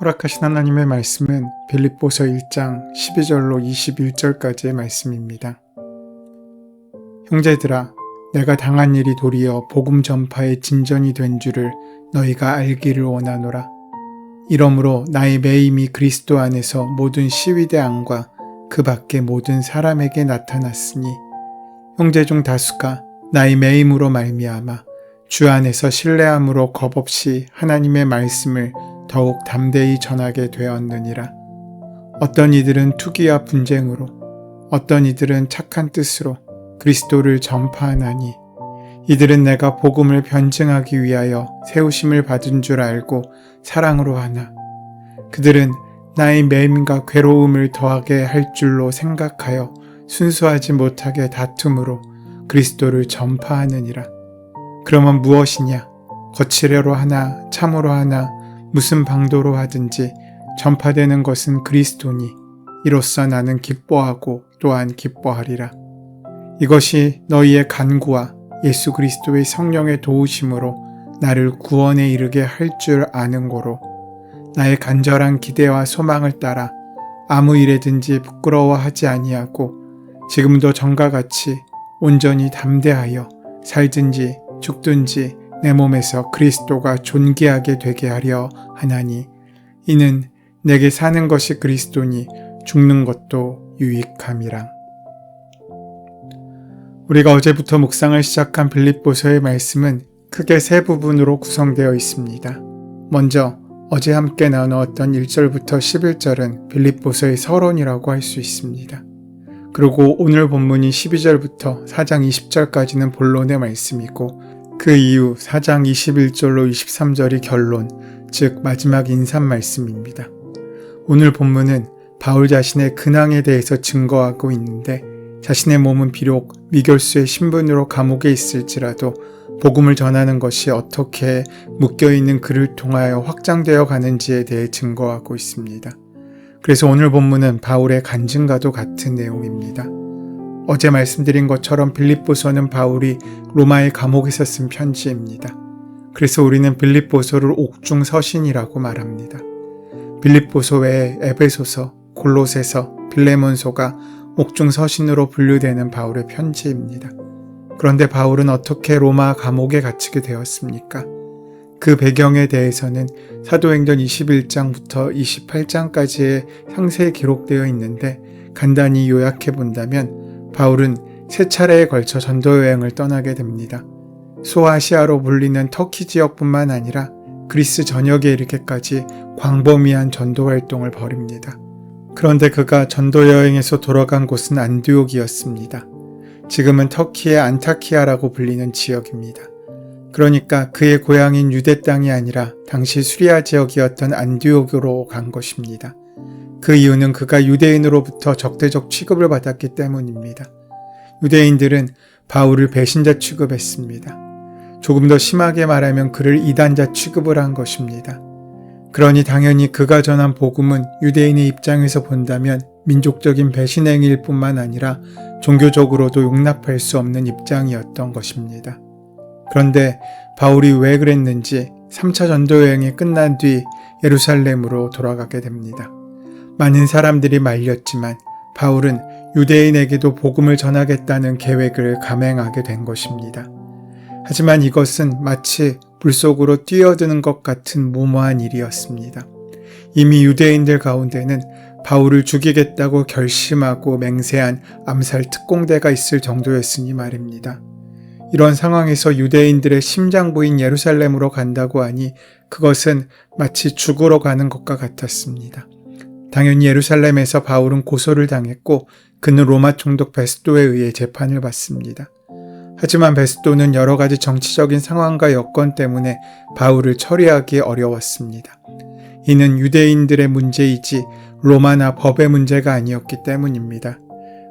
허락하신 하나님의 말씀은 빌립보서 1장 12절로 21절까지의 말씀입니다. 형제들아, 내가 당한 일이 도리어 복음 전파의 진전이 된 줄을 너희가 알기를 원하노라. 이러므로 나의 매임이 그리스도 안에서 모든 시위대 안과 그 밖의 모든 사람에게 나타났으니 형제 중 다수가 나의 매임으로 말미암아 주 안에서 신뢰함으로 겁없이 하나님의 말씀을 더욱 담대히 전하게 되었느니라. 어떤 이들은 투기와 분쟁으로, 어떤 이들은 착한 뜻으로 그리스도를 전파하나니 이들은 내가 복음을 변증하기 위하여 세우심을 받은 줄 알고 사랑으로 하나 그들은 나의 매임과 괴로움을 더하게 할 줄로 생각하여 순수하지 못하게 다툼으로 그리스도를 전파하느니라. 그러면 무엇이냐? 거칠애로 하나 참으로 하나 무슨 방도로 하든지 전파되는 것은 그리스도니 이로써 나는 기뻐하고 또한 기뻐하리라. 이것이 너희의 간구와 예수 그리스도의 성령의 도우심으로 나를 구원에 이르게 할 줄 아는 고로 나의 간절한 기대와 소망을 따라 아무 일에든지 부끄러워하지 아니하고 지금도 전과 같이 온전히 담대하여 살든지 죽든지 내 몸에서 그리스도가 존귀하게 되게 하려 하나니 이는 내게 사는 것이 그리스도니 죽는 것도 유익함이라. 우리가 어제부터 묵상을 시작한 빌립보서의 말씀은 크게 세 부분으로 구성되어 있습니다. 먼저 어제 함께 나누었던 1절부터 11절은 빌립보서의 서론이라고 할 수 있습니다. 그리고 오늘 본문인 12절부터 4장 20절까지는 본론의 말씀이고 그 이후 4장 21절로 23절이 결론, 즉 마지막 인사 말씀입니다. 오늘 본문은 바울 자신의 근황에 대해서 증거하고 있는데 자신의 몸은 비록 미결수의 신분으로 감옥에 있을지라도 복음을 전하는 것이 어떻게 묶여있는 그를 통하여 확장되어 가는지에 대해 증거하고 있습니다. 그래서 오늘 본문은 바울의 간증과도 같은 내용입니다. 어제 말씀드린 것처럼 빌립보서는 바울이 로마의 감옥에서 쓴 편지입니다. 그래서 우리는 빌립보서를 옥중 서신이라고 말합니다. 빌립보서 외에 에베소서, 골로새서, 빌레몬서가 옥중 서신으로 분류되는 바울의 편지입니다. 그런데 바울은 어떻게 로마 감옥에 갇히게 되었습니까? 그 배경에 대해서는 사도행전 21장부터 28장까지의 상세히 기록되어 있는데 간단히 요약해 본다면 바울은 세 차례에 걸쳐 전도여행을 떠나게 됩니다. 소아시아로 불리는 터키 지역뿐만 아니라 그리스 전역에 이르기까지 광범위한 전도 활동을 벌입니다. 그런데 그가 전도여행에서 돌아간 곳은 안디옥이었습니다. 지금은 터키의 안타키아라고 불리는 지역입니다. 그러니까 그의 고향인 유대 땅이 아니라 당시 수리아 지역이었던 안디옥으로 간 것입니다. 그 이유는 그가 유대인으로부터 적대적 취급을 받았기 때문입니다. 유대인들은 바울을 배신자 취급했습니다. 조금 더 심하게 말하면 그를 이단자 취급을 한 것입니다. 그러니 당연히 그가 전한 복음은 유대인의 입장에서 본다면 민족적인 배신 행위일 뿐만 아니라 종교적으로도 용납할 수 없는 입장이었던 것입니다. 그런데 바울이 왜 그랬는지 3차 전도여행이 끝난 뒤 예루살렘으로 돌아가게 됩니다. 많은 사람들이 말렸지만 바울은 유대인에게도 복음을 전하겠다는 계획을 감행하게 된 것입니다. 하지만 이것은 마치 물속으로 뛰어드는 것 같은 무모한 일이었습니다. 이미 유대인들 가운데는 바울을 죽이겠다고 결심하고 맹세한 암살 특공대가 있을 정도였으니 말입니다. 이런 상황에서 유대인들의 심장부인 예루살렘으로 간다고 하니 그것은 마치 죽으러 가는 것과 같았습니다. 당연히 예루살렘에서 바울은 고소를 당했고 그는 로마 총독 베스도에 의해 재판을 받습니다. 하지만 베스도는 여러 가지 정치적인 상황과 여건 때문에 바울을 처리하기 어려웠습니다. 이는 유대인들의 문제이지 로마나 법의 문제가 아니었기 때문입니다.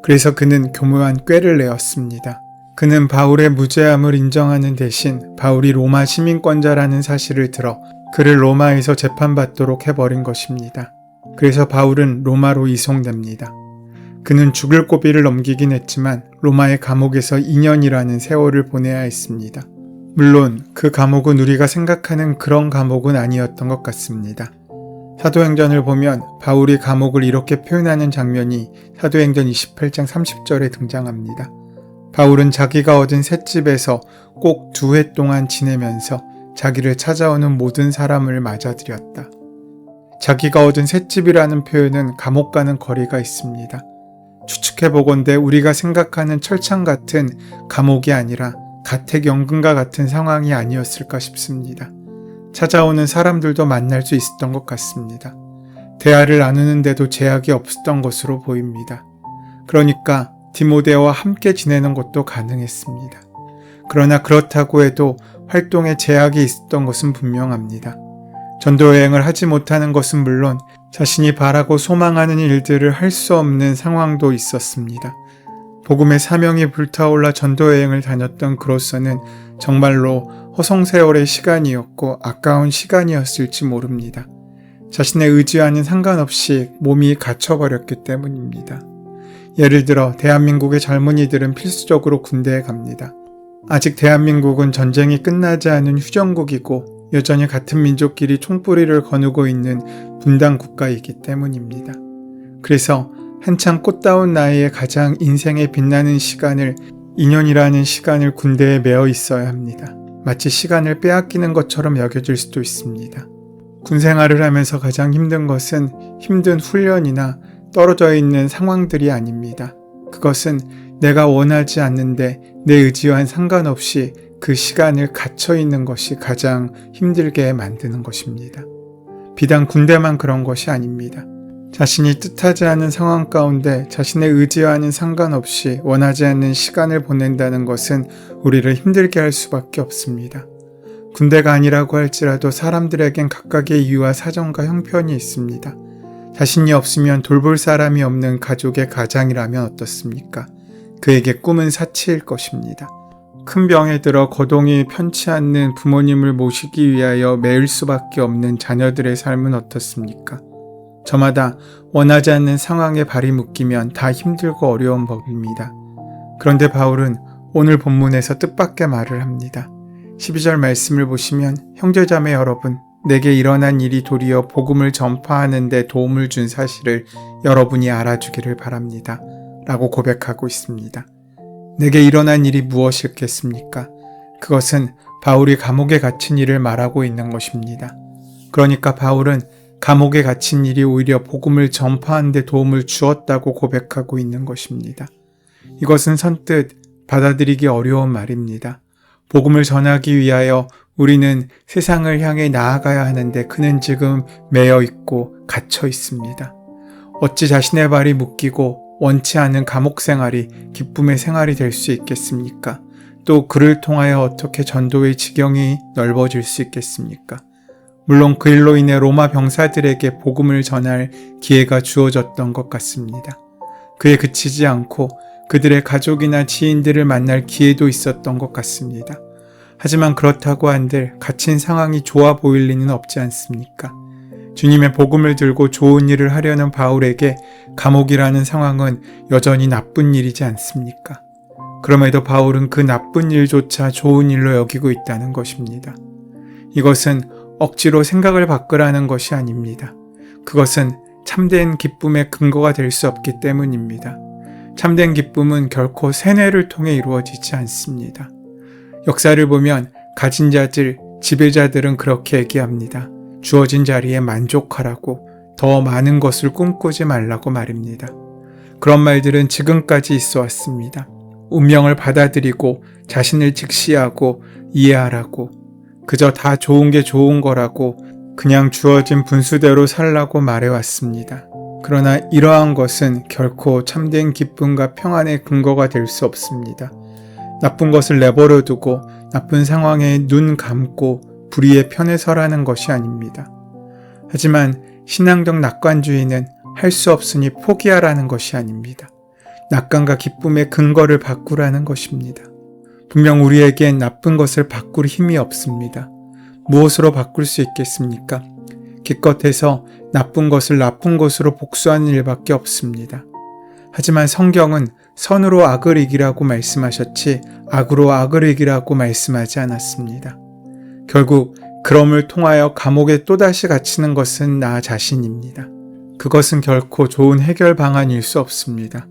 그래서 그는 교묘한 꾀를 내었습니다. 그는 바울의 무죄함을 인정하는 대신 바울이 로마 시민권자라는 사실을 들어 그를 로마에서 재판받도록 해버린 것입니다. 그래서 바울은 로마로 이송됩니다. 그는 죽을 고비를 넘기긴 했지만 로마의 감옥에서 2년이라는 세월을 보내야 했습니다. 물론 그 감옥은 우리가 생각하는 그런 감옥은 아니었던 것 같습니다. 사도행전을 보면 바울이 감옥을 이렇게 표현하는 장면이 사도행전 28장 30절에 등장합니다. 바울은 자기가 얻은 셋집에서 꼭 2해 동안 지내면서 자기를 찾아오는 모든 사람을 맞아들였다. 자기가 얻은 셋집이라는 표현은 감옥 가는 거리가 있습니다. 추측해보건대 우리가 생각하는 철창 같은 감옥이 아니라 가택연금과 같은 상황이 아니었을까 싶습니다. 찾아오는 사람들도 만날 수 있었던 것 같습니다. 대화를 나누는데도 제약이 없었던 것으로 보입니다. 그러니까 디모데와 함께 지내는 것도 가능했습니다. 그러나 그렇다고 해도 활동에 제약이 있었던 것은 분명합니다. 전도여행을 하지 못하는 것은 물론 자신이 바라고 소망하는 일들을 할 수 없는 상황도 있었습니다. 복음의 사명이 불타올라 전도여행을 다녔던 그로서는 정말로 허송세월의 시간이었고 아까운 시간이었을지 모릅니다. 자신의 의지와는 상관없이 몸이 갇혀버렸기 때문입니다. 예를 들어 대한민국의 젊은이들은 필수적으로 군대에 갑니다. 아직 대한민국은 전쟁이 끝나지 않은 휴전국이고 여전히 같은 민족끼리 총뿌리를 거누고 있는 분단 국가이기 때문입니다. 그래서 한창 꽃다운 나이에 가장 인생에 빛나는 시간을 2년이라는 시간을 군대에 매어 있어야 합니다. 마치 시간을 빼앗기는 것처럼 여겨질 수도 있습니다. 군 생활을 하면서 가장 힘든 것은 힘든 훈련이나 떨어져 있는 상황들이 아닙니다. 그것은 내가 원하지 않는데 내 의지와는 상관없이 그 시간을 갇혀 있는 것이 가장 힘들게 만드는 것입니다. 비단 군대만 그런 것이 아닙니다. 자신이 뜻하지 않은 상황 가운데 자신의 의지와는 상관없이 원하지 않는 시간을 보낸다는 것은 우리를 힘들게 할 수밖에 없습니다. 군대가 아니라고 할지라도 사람들에겐 각각의 이유와 사정과 형편이 있습니다. 자신이 없으면 돌볼 사람이 없는 가족의 가장이라면 어떻습니까? 그에게 꿈은 사치일 것입니다. 큰 병에 들어 거동이 편치 않는 부모님을 모시기 위하여 매일 수밖에 없는 자녀들의 삶은 어떻습니까? 저마다 원하지 않는 상황에 발이 묶이면 다 힘들고 어려운 법입니다. 그런데 바울은 오늘 본문에서 뜻밖의 말을 합니다. 12절 말씀을 보시면 형제자매 여러분, 내게 일어난 일이 도리어 복음을 전파하는 데 도움을 준 사실을 여러분이 알아주기를 바랍니다. 라고 고백하고 있습니다. 내게 일어난 일이 무엇이겠습니까? 그것은 바울이 감옥에 갇힌 일을 말하고 있는 것입니다. 그러니까 바울은 감옥에 갇힌 일이 오히려 복음을 전파하는 데 도움을 주었다고 고백하고 있는 것입니다. 이것은 선뜻 받아들이기 어려운 말입니다. 복음을 전하기 위하여 우리는 세상을 향해 나아가야 하는데 그는 지금 매여 있고 갇혀 있습니다. 어찌 자신의 발이 묶이고 원치 않은 감옥 생활이 기쁨의 생활이 될 수 있겠습니까? 또 그를 통하여 어떻게 전도의 지경이 넓어질 수 있겠습니까? 물론 그 일로 인해 로마 병사들에게 복음을 전할 기회가 주어졌던 것 같습니다. 그에 그치지 않고 그들의 가족이나 지인들을 만날 기회도 있었던 것 같습니다. 하지만 그렇다고 한들 갇힌 상황이 좋아 보일 리는 없지 않습니까? 주님의 복음을 들고 좋은 일을 하려는 바울에게 감옥이라는 상황은 여전히 나쁜 일이지 않습니까? 그럼에도 바울은 그 나쁜 일조차 좋은 일로 여기고 있다는 것입니다. 이것은 억지로 생각을 바꾸라는 것이 아닙니다. 그것은 참된 기쁨의 근거가 될 수 없기 때문입니다. 참된 기쁨은 결코 세뇌를 통해 이루어지지 않습니다. 역사를 보면 가진 자들, 지배자들은 그렇게 얘기합니다. 주어진 자리에 만족하라고, 더 많은 것을 꿈꾸지 말라고 말입니다. 그런 말들은 지금까지 있어 왔습니다. 운명을 받아들이고 자신을 직시하고 이해하라고, 그저 다 좋은 게 좋은 거라고 그냥 주어진 분수대로 살라고 말해왔습니다. 그러나 이러한 것은 결코 참된 기쁨과 평안의 근거가 될 수 없습니다. 나쁜 것을 내버려 두고 나쁜 상황에 눈 감고 불의의 편에 서라는 것이 아닙니다. 하지만 신앙적 낙관주의는 할 수 없으니 포기하라는 것이 아닙니다. 낙관과 기쁨의 근거를 바꾸라는 것입니다. 분명 우리에겐 나쁜 것을 바꿀 힘이 없습니다. 무엇으로 바꿀 수 있겠습니까? 기껏해서 나쁜 것을 나쁜 것으로 복수하는 일밖에 없습니다. 하지만 성경은 선으로 악을 이기라고 말씀하셨지 악으로 악을 이기라고 말씀하지 않았습니다. 결국 그럼을 통하여 감옥에 또다시 갇히는 것은 나 자신입니다. 그것은 결코 좋은 해결 방안일 수 없습니다.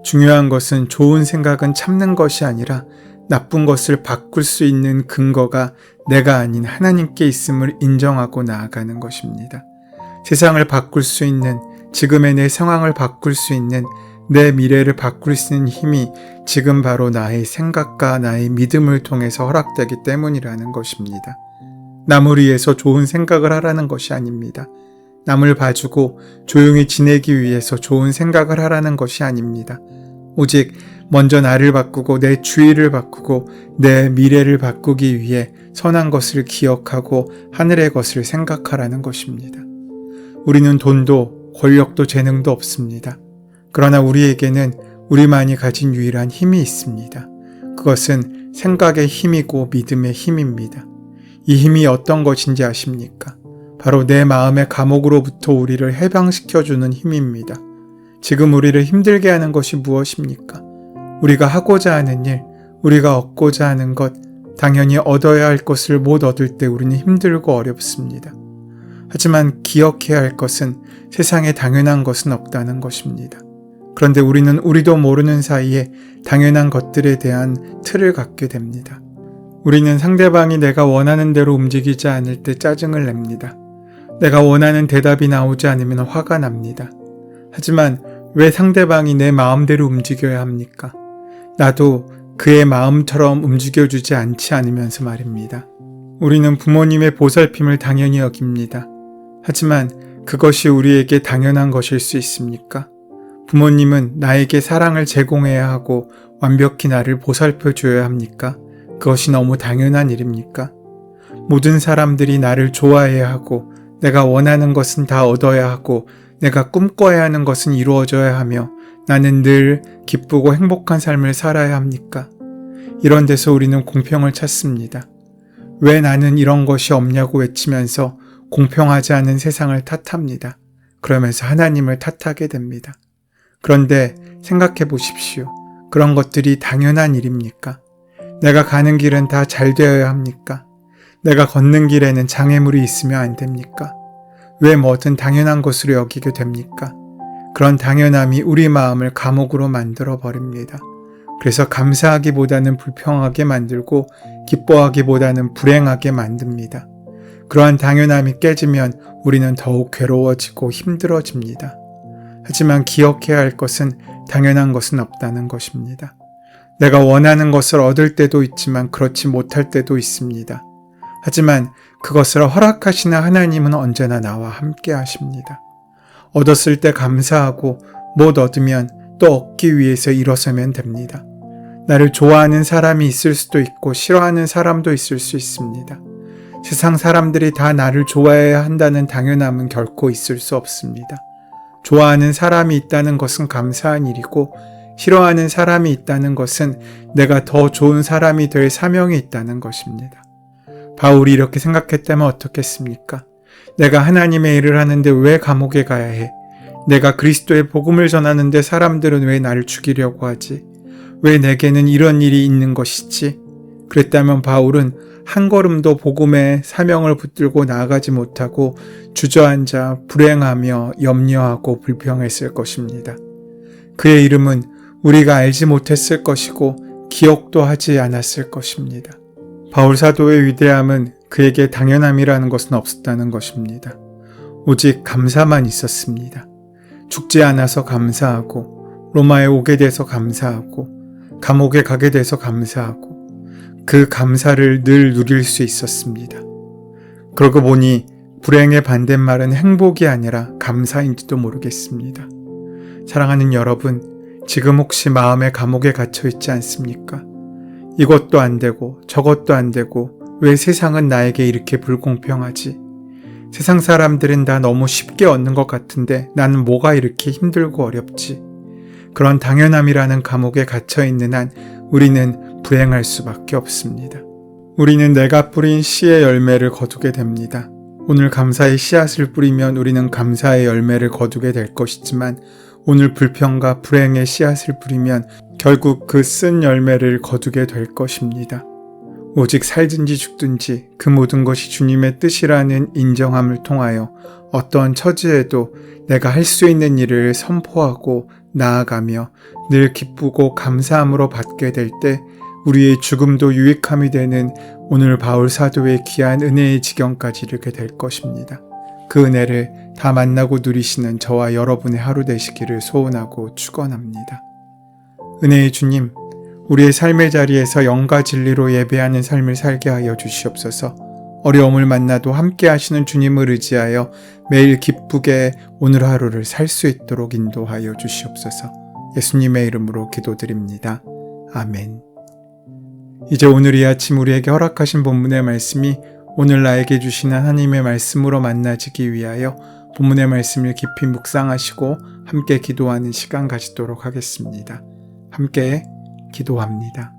중요한 것은 좋은 생각은 참는 것이 아니라 나쁜 것을 바꿀 수 있는 근거가 내가 아닌 하나님께 있음을 인정하고 나아가는 것입니다. 세상을 바꿀 수 있는, 지금의 내 상황을 바꿀 수 있는, 내 미래를 바꿀 수 있는 힘이 지금 바로 나의 생각과 나의 믿음을 통해서 허락되기 때문이라는 것입니다. 남을 위해서 좋은 생각을 하라는 것이 아닙니다. 남을 봐주고 조용히 지내기 위해서 좋은 생각을 하라는 것이 아닙니다. 오직 먼저 나를 바꾸고 내 주위를 바꾸고 내 미래를 바꾸기 위해 선한 것을 기억하고 하늘의 것을 생각하라는 것입니다. 우리는 돈도 권력도 재능도 없습니다. 그러나 우리에게는 우리만이 가진 유일한 힘이 있습니다. 그것은 생각의 힘이고 믿음의 힘입니다. 이 힘이 어떤 것인지 아십니까? 바로 내 마음의 감옥으로부터 우리를 해방시켜주는 힘입니다. 지금 우리를 힘들게 하는 것이 무엇입니까? 우리가 하고자 하는 일, 우리가 얻고자 하는 것, 당연히 얻어야 할 것을 못 얻을 때 우리는 힘들고 어렵습니다. 하지만 기억해야 할 것은 세상에 당연한 것은 없다는 것입니다. 그런데 우리는 우리도 모르는 사이에 당연한 것들에 대한 틀을 갖게 됩니다. 우리는 상대방이 내가 원하는 대로 움직이지 않을 때 짜증을 냅니다. 내가 원하는 대답이 나오지 않으면 화가 납니다. 하지만 왜 상대방이 내 마음대로 움직여야 합니까? 나도 그의 마음처럼 움직여주지 않지 않으면서 말입니다. 우리는 부모님의 보살핌을 당연히 여깁니다. 하지만 그것이 우리에게 당연한 것일 수 있습니까? 부모님은 나에게 사랑을 제공해야 하고 완벽히 나를 보살펴줘야 합니까? 그것이 너무 당연한 일입니까? 모든 사람들이 나를 좋아해야 하고 내가 원하는 것은 다 얻어야 하고 내가 꿈꿔야 하는 것은 이루어져야 하며 나는 늘 기쁘고 행복한 삶을 살아야 합니까? 이런 데서 우리는 공평을 찾습니다. 왜 나는 이런 것이 없냐고 외치면서 공평하지 않은 세상을 탓합니다. 그러면서 하나님을 탓하게 됩니다. 그런데 생각해 보십시오. 그런 것들이 당연한 일입니까? 내가 가는 길은 다 잘 되어야 합니까? 내가 걷는 길에는 장애물이 있으면 안 됩니까? 왜 뭐든 당연한 것으로 여기게 됩니까? 그런 당연함이 우리 마음을 감옥으로 만들어 버립니다. 그래서 감사하기보다는 불평하게 만들고 기뻐하기보다는 불행하게 만듭니다. 그러한 당연함이 깨지면 우리는 더욱 괴로워지고 힘들어집니다. 하지만 기억해야 할 것은 당연한 것은 없다는 것입니다. 내가 원하는 것을 얻을 때도 있지만 그렇지 못할 때도 있습니다. 하지만 그것을 허락하시는 하나님은 언제나 나와 함께 하십니다. 얻었을 때 감사하고 못 얻으면 또 얻기 위해서 일어서면 됩니다. 나를 좋아하는 사람이 있을 수도 있고 싫어하는 사람도 있을 수 있습니다. 세상 사람들이 다 나를 좋아해야 한다는 당연함은 결코 있을 수 없습니다. 좋아하는 사람이 있다는 것은 감사한 일이고 싫어하는 사람이 있다는 것은 내가 더 좋은 사람이 될 사명이 있다는 것입니다. 바울이 이렇게 생각했다면 어떻겠습니까? 내가 하나님의 일을 하는데 왜 감옥에 가야 해? 내가 그리스도의 복음을 전하는데 사람들은 왜 나를 죽이려고 하지? 왜 내게는 이런 일이 있는 것이지? 그랬다면 바울은 한 걸음도 복음의 사명을 붙들고 나아가지 못하고 주저앉아 불행하며 염려하고 불평했을 것입니다. 그의 이름은 우리가 알지 못했을 것이고 기억도 하지 않았을 것입니다. 바울 사도의 위대함은 그에게 당연함이라는 것은 없었다는 것입니다. 오직 감사만 있었습니다. 죽지 않아서 감사하고 로마에 오게 돼서 감사하고 감옥에 가게 돼서 감사하고 그 감사를 늘 누릴 수 있었습니다. 그러고 보니 불행의 반대말은 행복이 아니라 감사인지도 모르겠습니다. 사랑하는 여러분, 지금 혹시 마음의 감옥에 갇혀 있지 않습니까? 이것도 안 되고 저것도 안 되고 왜 세상은 나에게 이렇게 불공평하지? 세상 사람들은 다 너무 쉽게 얻는 것 같은데 나는 뭐가 이렇게 힘들고 어렵지? 그런 당연함이라는 감옥에 갇혀 있는 한 우리는 불행할 수밖에 없습니다. 우리는 내가 뿌린 씨의 열매를 거두게 됩니다. 오늘 감사의 씨앗을 뿌리면 우리는 감사의 열매를 거두게 될 것이지만 오늘 불평과 불행의 씨앗을 뿌리면 결국 그 쓴 열매를 거두게 될 것입니다. 오직 살든지 죽든지 그 모든 것이 주님의 뜻이라는 인정함을 통하여 어떠한 처지에도 내가 할 수 있는 일을 선포하고 나아가며 늘 기쁘고 감사함으로 받게 될 때 우리의 죽음도 유익함이 되는 오늘 바울 사도의 귀한 은혜의 지경까지 이르게 될 것입니다. 그 은혜를 다 만나고 누리시는 저와 여러분의 하루 되시기를 소원하고 축원합니다. 은혜의 주님, 우리의 삶의 자리에서 영과 진리로 예배하는 삶을 살게 하여 주시옵소서. 어려움을 만나도 함께 하시는 주님을 의지하여 매일 기쁘게 오늘 하루를 살 수 있도록 인도하여 주시옵소서. 예수님의 이름으로 기도드립니다. 아멘. 이제 오늘 이 아침 우리에게 허락하신 본문의 말씀이 오늘 나에게 주시는 하나님의 말씀으로 만나지기 위하여 본문의 말씀을 깊이 묵상하시고 함께 기도하는 시간 가지도록 하겠습니다. 함께 기도합니다.